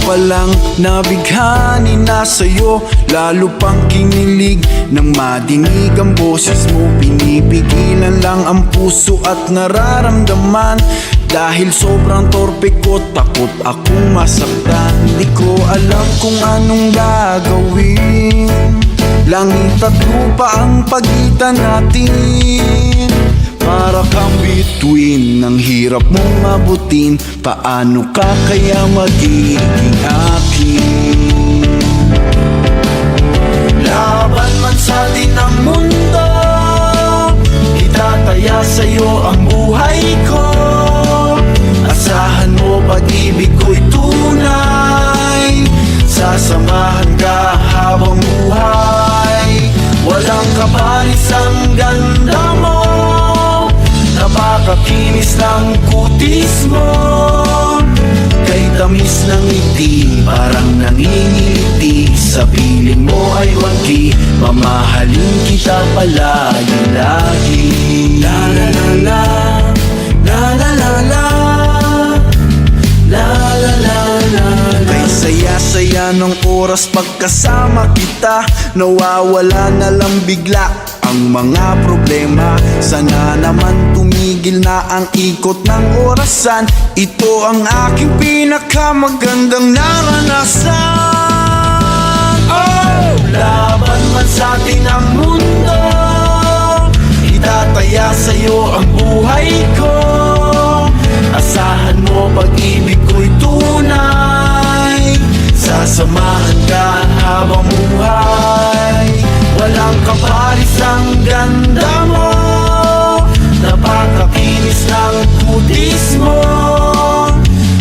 palang nabighani na sa'yo, lalo pang kinilig nang madinig ang boses mo. Pinipigilan lang ang puso at nararamdaman, dahil sobrang torpe ko, takot akong masaktan. Di ko alam kung anong gagawin, langit at lupa ang pagitan natin. Para kang bituin, ang hirap mong mabutin, paano ka kaya magiging akin? Laban man sa atin ang mundo, itataya sa'yo ang buhay ko. Asahan mo, pag-ibig ko'y tunay, sasamahan ka habang buhay. Walang kaparis ang ganda mo, napakakinis ng kutis mo. Kay tamis ng ngiti, parang nangingiliti, sa piling mo ay wagi, mamahalin kita palagi-lagi. La la la la, la la la la, la la la la. Kay saya-saya ng oras pagkasama kita, nawawala na lang bigla ang mga problema. Sana naman tumigil na ang ikot ng orasan, ito ang aking pinakamagandang naranasan. Oh! Laban man sa atin ang mundo, itataya sa'yo ang buhay ko. Asahan mo, pag-ibig ko'y tunay, sasamahan ka habang buhay. Walang kaparis ang ganda mo, napakakinis ng kutis mo.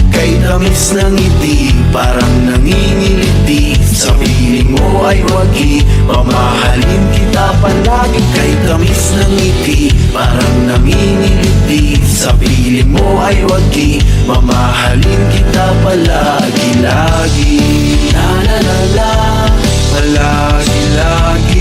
Kay tamis ng ngiti, parang nangingiliti, sa piling mo ay wagi, mamahalin kita palagi. Kay tamis ng ngiti, parang nangingiliti, sa piling mo ay wagi, mamahalin kita palagi-lagi. La la la la, palagi-lagi.